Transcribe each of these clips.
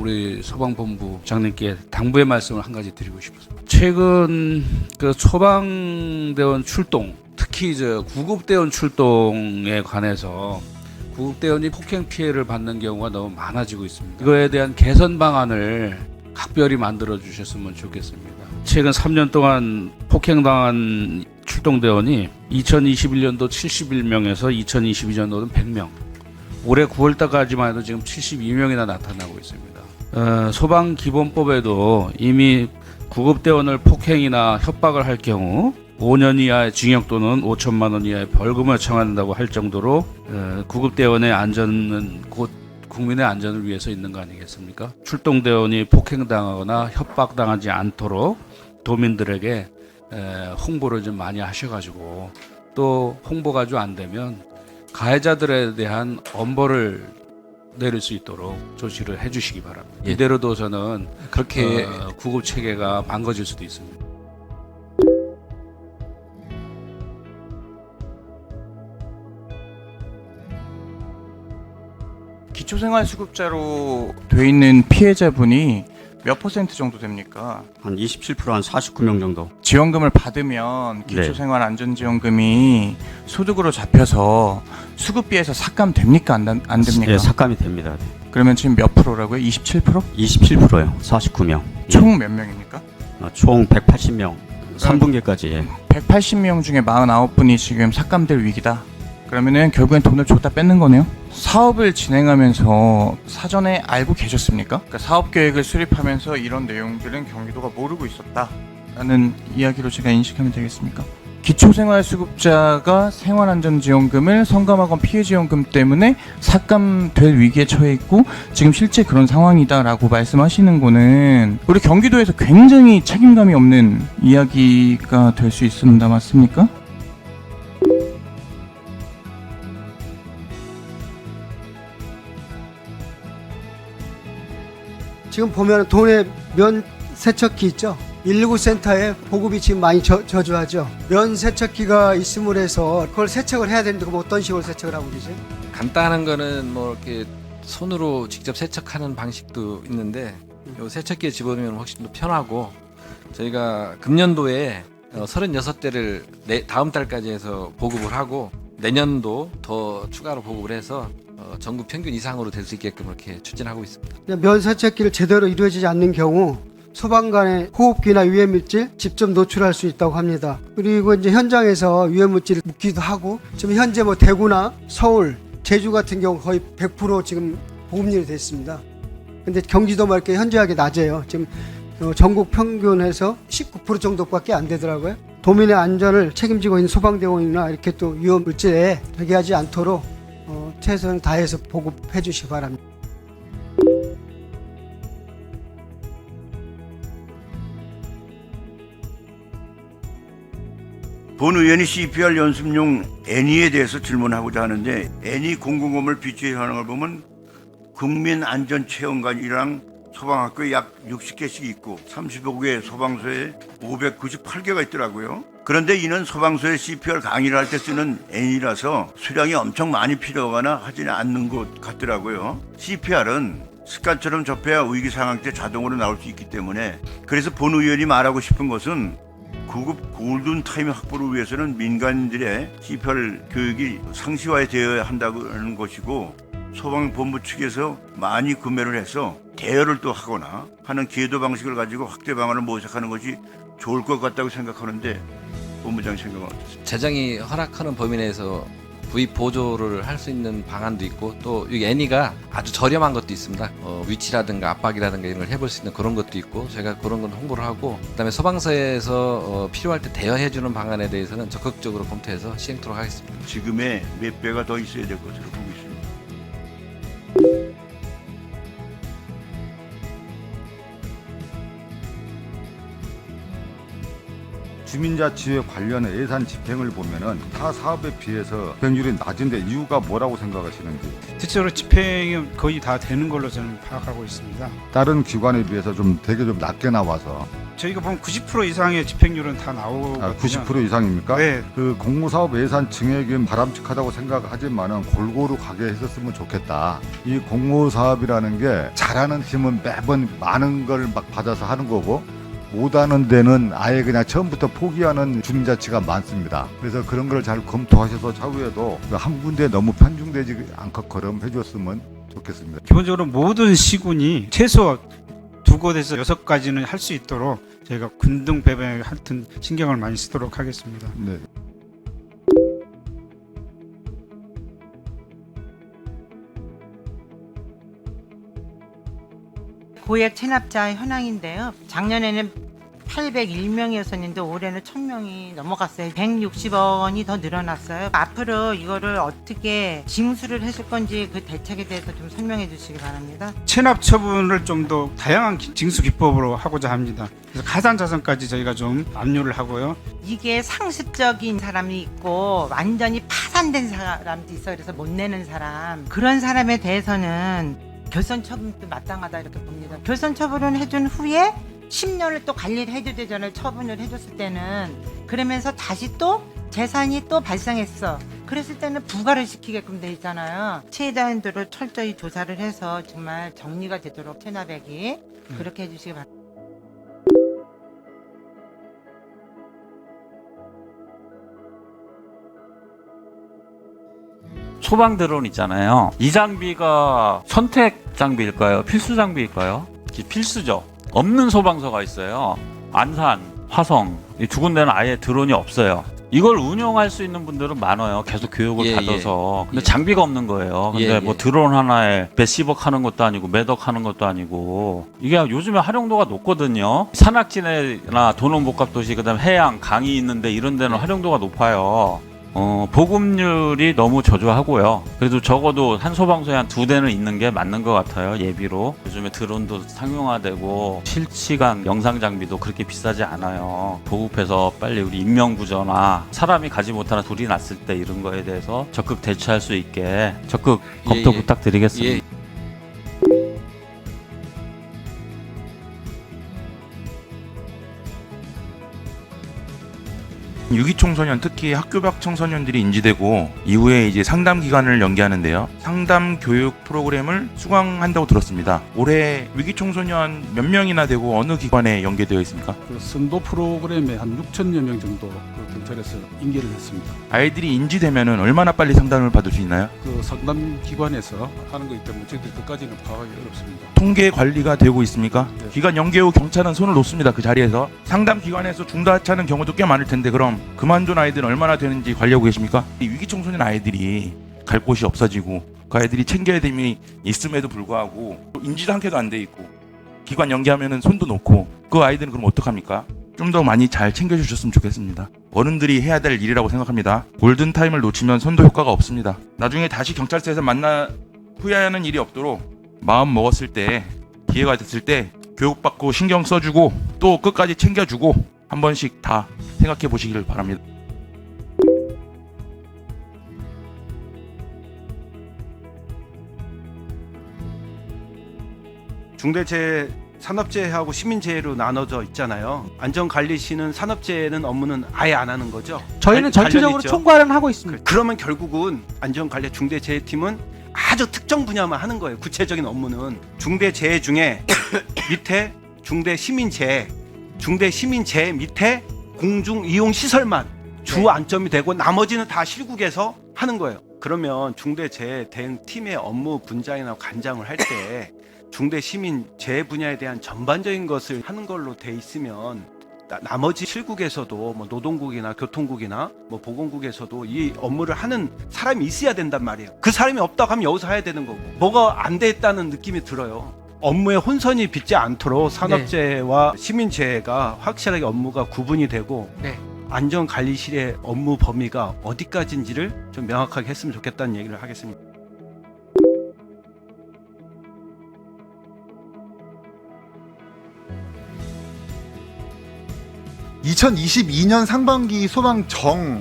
우리 소방본부장님께 당부의 말씀을 한 가지 드리고 싶습니다. 최근 그 소방대원 출동, 특히 구급대원 출동에 관해서 구급대원이 폭행 피해를 받는 경우가 너무 많아지고 있습니다. 이거에 대한 개선 방안을 각별히 만들어 주셨으면 좋겠습니다. 최근 3년 동안 폭행당한 출동대원이 2021년도 71명에서 2022년도는 100명, 올해 9월달까지만 해도 지금 72명이나 나타나고 있습니다. 소방기본법에도 이미 구급대원을 폭행이나 협박을 할 경우 5년 이하의 징역 또는 5천만 원 이하의 벌금을 청한다고 할 정도로 구급대원의 안전은 곧 국민의 안전을 위해서 있는 거 아니겠습니까? 출동대원이 폭행당하거나 협박당하지 않도록 도민들에게 홍보를 좀 많이 하셔가지고, 또 홍보가 좀 안 되면 가해자들에 대한 엄벌을 내릴 수 있도록 조치를 해주시기 바랍니다. 예. 이대로도 저는 그렇게 구급 체계가 망가질 수도 있습니다. 기초생활수급자로 돼 있는 피해자분이 몇 퍼센트 정도 됩니까? 한 27%, 한 49명 정도. 지원금을 받으면 기초생활안전지원금이 소득으로 잡혀서 수급비에서 삭감됩니까? 안 됩니까? 예, 삭감이 됩니다. 그러면 지금 몇 프로라고요? 27%? 27%요. 49명. 총 몇 명입니까? 총 180명. 3분기까지. 예. 180명 중에 49분이 지금 삭감될 위기다. 그러면은 결국엔 돈을 줬다 뺏는 거네요. 사업을 진행하면서 사전에 알고 계셨습니까? 그러니까 사업 계획을 수립하면서 이런 내용들은 경기도가 모르고 있었다라는 이야기로 제가 인식하면 되겠습니까? 기초생활수급자가 생활안전지원금을 성감하건 피해지원금 때문에 삭감될 위기에 처해 있고 지금 실제 그런 상황이다라고 말씀하시는 거는 우리 경기도에서 굉장히 책임감이 없는 이야기가 될 수 있습니다. 맞습니까? 지금 보면 동네 면 세척기 있죠. 119 센터에 보급이 지금 많이 저조하죠. 면 세척기가 있음으로 해서 그걸 세척을 해야 되는데 그럼 어떤 식으로 세척을 하고 계세요? 간단한 거는 뭐 이렇게 손으로 직접 세척하는 방식도 있는데 요 세척기에 집어넣으면 훨씬 더 편하고, 저희가 금년도에 36대를 다음 달까지 해서 보급을 하고 내년도 더 추가로 보급을 해서 전국 평균 이상으로 될 수 있게끔 이렇게 추진하고 있습니다. 면 세척기를 제대로 이루어지지 않는 경우 소방관의 호흡기나 유해물질 직접 노출할 수 있다고 합니다. 그리고 이제 현장에서 유해물질을 묻기도 하고, 지금 현재 뭐 대구나 서울, 제주 같은 경우 거의 100% 지금 보급률이 됐습니다. 근데 경기도만 이렇게 현저하게 낮아요. 지금 전국 평균에서 19% 정도밖에 안 되더라고요. 도민의 안전을 책임지고 있는 소방대원이나 이렇게 또 유해물질에 되게 하지 않도록 최선을 다해서 보급해 주시기 바랍니다. 본 의원이 CPR 연습용 애니에 대해서 질문하고자 하는데, 애니 공공건물 비추의 현황을 보면 국민안전체험관이랑 소방학교에 약 60개씩 있고 35개 소방서에 598개가 있더라고요. 그런데 이는 소방서에 CPR 강의를 할 때 쓰는 애니라서 수량이 엄청 많이 필요하거나 하지는 않는 것 같더라고요. CPR은 습관처럼 접해야 위기 상황 때 자동으로 나올 수 있기 때문에, 그래서 본 의원이 말하고 싶은 것은 구급 골든타임 확보를 위해서는 민간인들의 CPR 교육이 상시화되어야 한다고 하는 것이고, 소방본부 측에서 많이 구매를 해서 대여를 또 하거나 하는 기회도 방식을 가지고 확대 방안을 모색하는 것이 좋을 것 같다고 생각하는데, 본부장 생각은 어떠세요? 재정이 허락하는 범위 내에서 구입 보조를 할 수 있는 방안도 있고, 또 이 애니가 아주 저렴한 것도 있습니다. 위치라든가 압박이라든가 이런 걸 해볼 수 있는 그런 것도 있고, 저희가 그런 건 홍보를 하고, 그다음에 소방서에서 필요할 때 대여해주는 방안에 대해서는 적극적으로 검토해서 시행토록 하겠습니다. 지금의 몇 배가 더 있어야 될 것으로 보고 있습니다. 주민자치회 관련 예산 집행을 보면은 타 사업에 비해서 집행률이 낮은데 이유가 뭐라고 생각하시는지. 실제로 집행이 거의 다 되는 걸로 저는 파악하고 있습니다. 다른 기관에 비해서 좀 되게 좀 낮게 나와서. 저희가 보면 90% 이상의 집행률은 다 나오거든요. 90% 이상입니까? 네. 그 공무사업 예산 증액은 바람직하다고 생각하지만은 골고루 가게 했었으면 좋겠다. 이 공무사업이라는 게 잘하는 팀은 매번 많은 걸 막 받아서 하는 거고 못하는 데는 아예 그냥 처음부터 포기하는 주민자치가 많습니다. 그래서 그런 걸 잘 검토하셔서 차후에도 한 군데 너무 편중되지 않게끔 해줬으면 좋겠습니다. 기본적으로 모든 시군이 최소 2곳에서 6가지는 할 수 있도록 저희가 균등 배분에 하여튼 신경을 많이 쓰도록 하겠습니다. 네. 고액 체납자 현황인데요. 작년에는 801명이었었는데 올해는 1000명이 넘어갔어요. 160억 원이 더 늘어났어요. 앞으로 이거를 어떻게 징수를 해줄 건지 그 대책에 대해서 좀 설명해 주시기 바랍니다. 체납 처분을 좀 더 다양한 징수 기법으로 하고자 합니다. 그래서 가산 자산까지 저희가 좀 압류를 하고요. 이게 상습적인 사람이 있고 완전히 파산된 사람도 있어요. 그래서 못 내는 사람. 그런 사람에 대해서는 결선 처분도 마땅하다 이렇게 봅니다. 결선 처분을 해준 후에 10년을 또 관리를 해줘야 되잖아요. 처분을 해줬을 때는. 그러면서 다시 또 재산이 또 발생했어. 그랬을 때는 부과를 시키게끔 돼 있잖아요. 최대한도로 철저히 조사를 해서 정말 정리가 되도록 체납액이 그렇게 해주시기 바랍니다. 소방 드론 있잖아요. 이 장비가 선택 장비일까요? 필수 장비일까요? 필수죠. 없는 소방서가 있어요. 안산, 화성 이 두 군데는 아예 드론이 없어요. 이걸 운영할 수 있는 분들은 많아요. 계속 교육을 예, 받아서. 근데 예. 장비가 없는 거예요. 근데 예, 뭐 예. 드론 하나에 몇십억 하는 것도 아니고 몇억 하는 것도 아니고 이게 요즘에 활용도가 높거든요. 산악지대나 도농복합도시 그다음에 해양, 강이 있는데 이런 데는 활용도가 높아요. 보급률이 너무 저조하고요. 그래도 적어도 한 소방서에 한 2대는 있는 게 맞는 것 같아요. 예비로. 요즘에 드론도 상용화되고 실시간 영상 장비도 그렇게 비싸지 않아요. 보급해서 빨리 우리 인명구조나 사람이 가지 못하는 불이 났을 때 이런 거에 대해서 적극 대처할 수 있게 적극 검토 예. 부탁드리겠습니다. 예. 유기 청소년, 특히 학교 밖 청소년들이 인지되고 이후에 이제 상담 기간을 연계하는데요. 상담 교육 프로그램을 수강한다고 들었습니다. 올해 위기 청소년 몇 명이나 되고 어느 기관에 연계되어 있습니까? 그 선도 프로그램에 한 6천여 명 정도 그 경찰에서 인계를 했습니다. 아이들이 인지되면은 얼마나 빨리 상담을 받을 수 있나요? 그 상담 기관에서 하는 거기 때문에 저희들 그까지는 파악하기 어렵습니다. 통계 관리가 되고 있습니까? 네. 기간 연계 후 경찰은 손을 놓습니다. 그 자리에서 상담 기관에서 중단하는 경우도 꽤 많을 텐데 그럼 그만둔 아이들은 얼마나 되는지 관리하고 계십니까? 이 위기 청소년 아이들이 갈 곳이 없어지고 그 아이들이 챙겨야 됨이 있음에도 불구하고 인지도 한 개도 안 돼 있고 기관 연계하면은 손도 놓고 그 아이들은 그럼 어떡합니까? 좀 더 많이 잘 챙겨주셨으면 좋겠습니다. 어른들이 해야 될 일이라고 생각합니다. 골든타임을 놓치면 선도 효과가 없습니다. 나중에 다시 경찰서에서 만나 후회하는 일이 없도록 마음 먹었을 때 기회가 됐을 때 교육받고 신경 써주고 또 끝까지 챙겨주고 한 번씩 다 생각해 보시기를 바랍니다. 중대재해 산업재해하고 시민재해로 나눠져 있잖아요. 안전관리시는 산업재해는 업무는 아예 안 하는 거죠. 저희는 전체적으로 총괄은 하고 있습니다. 그러면 결국은 안전관리 중대재해팀은 아주 특정 분야만 하는 거예요. 구체적인 업무는 중대재해 중에 밑에 중대시민재해, 중대시민재해 밑에 공중이용시설만 주 안점이 되고 나머지는 다 실국에서 하는 거예요. 그러면 중대재해 대응팀의 업무 분장이나 관장을 할 때 중대시민재해 분야에 대한 전반적인 것을 하는 걸로 돼 있으면 나머지 실국에서도 뭐 노동국이나 교통국이나 뭐 보건국에서도 이 업무를 하는 사람이 있어야 된단 말이에요. 그 사람이 없다고 하면 여기서 해야 되는 거고 뭐가 안 됐다는 느낌이 들어요. 업무에 혼선이 빚지 않도록 산업재해와 시민재해가 확실하게 업무가 구분이 되고 안전관리실의 업무 범위가 어디까지인지를 좀 명확하게 했으면 좋겠다는 얘기를 하겠습니다. 2022년 상반기 소방정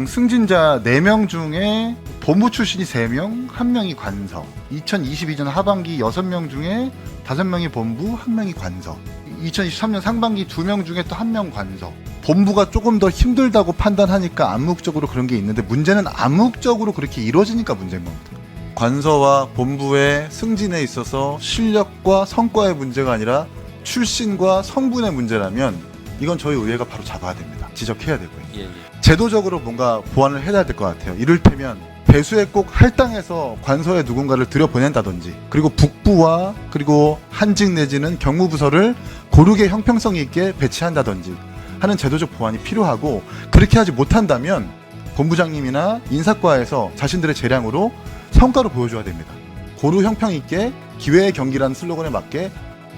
승진자 4명 중에 본부 출신이 3명, 1명이 관서. 2022년 하반기 6명 중에 5명이 본부, 1명이 관서. 2023년 상반기 2명 중에 또 1명 관서. 본부가 조금 더 힘들다고 판단하니까 암묵적으로 그런 게 있는데, 문제는 암묵적으로 그렇게 이루어지니까 문제인 겁니다. 관서와 본부의 승진에 있어서 실력과 성과의 문제가 아니라 출신과 성분의 문제라면 이건 저희 의회가 바로 잡아야 됩니다. 지적해야 되고요. 예, 예. 제도적으로 뭔가 보완을 해야 될 것 같아요. 이를테면 배수에 꼭 할당해서 관서에 누군가를 들여보낸다든지, 그리고 북부와 그리고 한직 내지는 경무부서를 고르게 형평성 있게 배치한다든지 하는 제도적 보완이 필요하고, 그렇게 하지 못한다면 본부장님이나 인사과에서 자신들의 재량으로 성과를 보여줘야 됩니다. 고루 형평 있게 기회의 경기라는 슬로건에 맞게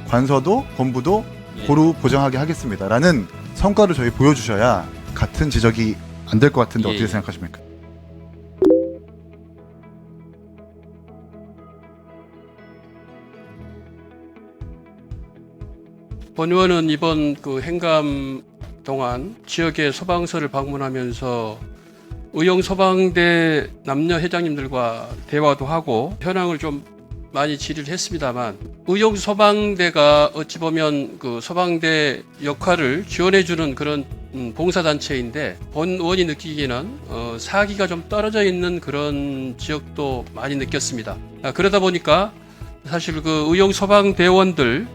관서도 본부도 고루 보장하게 하겠습니다 라는 성과를 저희 보여주셔야 같은 지적이 안 될 것 같은데 어떻게 생각하십니까? 본 의원은 이번 그 행감 동안 지역의 소방서를 방문하면서 의용소방대 남녀 회장님들과 대화도 하고 현황을 좀 많이 질의를 했습니다만, 의용소방대가 어찌 보면 그 소방대 역할을 지원해주는 그런 봉사단체인데, 본 의원이 느끼기에는 사기가 좀 떨어져 있는 그런 지역도 많이 느꼈습니다. 그러다 보니까 사실 그 의용소방대원들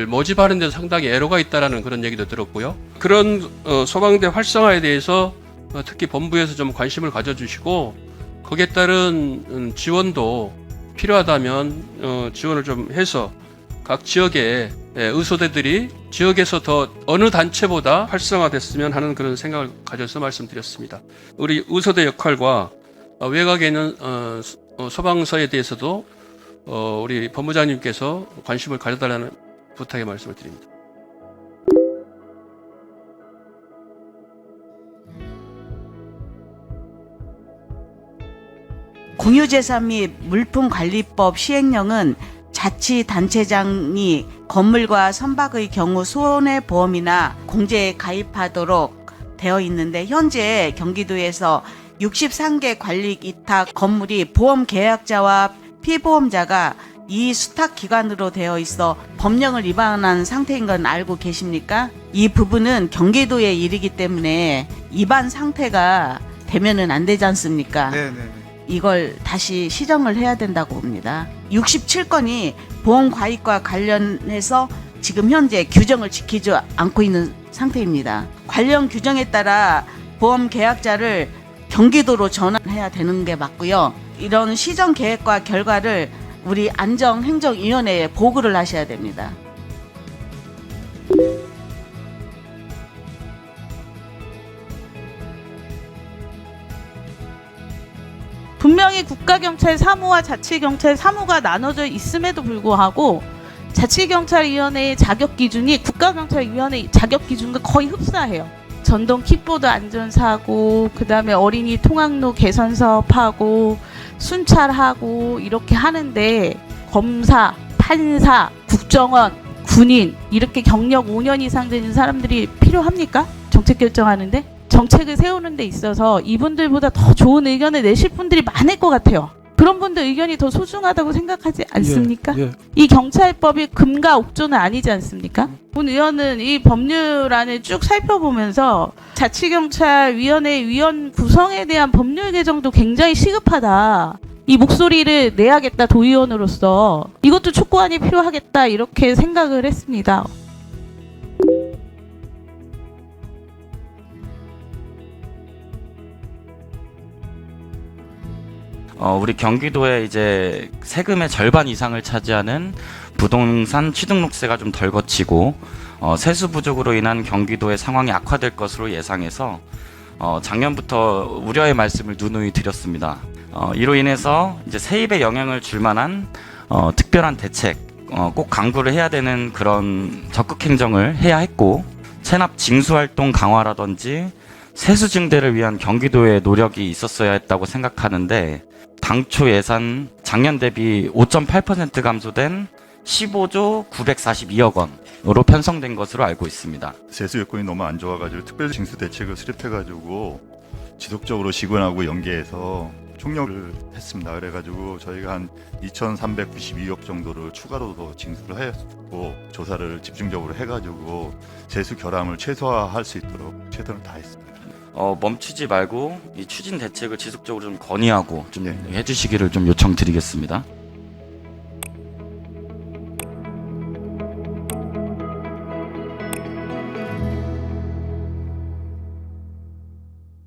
모집하는 데도 상당히 애로가 있다라는 그런 얘기도 들었고요. 그런 소방대 활성화에 대해서 특히 본부에서 좀 관심을 가져주시고, 거기에 따른 지원도 필요하다면 지원을 좀 해서 각 지역의 의소대들이 지역에서 더 어느 단체보다 활성화됐으면 하는 그런 생각을 가져서 말씀드렸습니다. 우리 의소대 역할과 외곽에 있는 소방서에 대해서도 우리 법무장님께서 관심을 가져달라는 부탁의 말씀을 드립니다. 공유재산 및 물품관리법 시행령은 자치단체장이 건물과 선박의 경우 손해보험이나 공제에 가입하도록 되어 있는데, 현재 경기도에서 63개 관리이탁 건물이 보험계약자와 피보험자가 이 수탁기관으로 되어 있어 법령을 위반한 상태인 건 알고 계십니까? 이 부분은 경기도의 일이기 때문에 위반 상태가 되면은 안 되지 않습니까? 네네. 이걸 다시 시정을 해야 된다고 봅니다. 67건이 보험과익과 관련해서 지금 현재 규정을 지키지 않고 있는 상태입니다. 관련 규정에 따라 보험계약자를 경기도로 전환해야 되는 게 맞고요. 이런 시정 계획과 결과를 우리 안정행정위원회에 보고를 하셔야 됩니다. 분명히 국가경찰 사무와 자치경찰 사무가 나눠져 있음에도 불구하고 자치경찰위원회의 자격기준이 국가경찰위원회 자격기준과 거의 흡사해요. 전동 킥보드 안전사고, 그 다음에 어린이 통학로 개선 사업하고 순찰하고 이렇게 하는데, 검사, 판사, 국정원, 군인 이렇게 경력 5년 이상 되는 사람들이 필요합니까? 정책 결정하는데? 정책을 세우는 데 있어서 이분들보다 더 좋은 의견을 내실 분들이 많을 것 같아요. 그런 분들 의견이 더 소중하다고 생각하지 않습니까? 이 경찰법이 금과 옥조는 아니지 않습니까? 본 의원은 이 법률안을 쭉 살펴보면서 자치경찰위원회 위원 구성에 대한 법률 개정도 굉장히 시급하다, 이 목소리를 내야겠다, 도의원으로서 이것도 촉구안이 필요하겠다, 이렇게 생각을 했습니다. 우리 경기도에 이제 세금의 절반 이상을 차지하는 부동산 취등록세가 좀 덜 거치고 세수 부족으로 인한 경기도의 상황이 악화될 것으로 예상해서 작년부터 우려의 말씀을 누누이 드렸습니다. 이로 인해서 이제 세입에 영향을 줄 만한 특별한 대책, 꼭 강구를 해야 되는 그런 적극 행정을 해야 했고, 체납 징수 활동 강화라든지 세수 증대를 위한 경기도의 노력이 있었어야 했다고 생각하는데, 당초 예산 작년 대비 5.8% 감소된 15조 942억 원, 으로 편성된 것으로 알고 있습니다. 세수 여건이 너무 안 좋아가지고 특별 징수 대책을 수립해가지고 지속적으로 직원하고 연계해서 총력을 했습니다. 그래가지고 저희가 한 2,392억 정도를 추가로 더 징수를 했고 조사를 집중적으로 해가지고 세수 결함을 최소화할 수 있도록 최선을 다했습니다. 멈추지 말고 이 추진 대책을 지속적으로 좀 건의하고 좀 해주시기를 좀 요청드리겠습니다.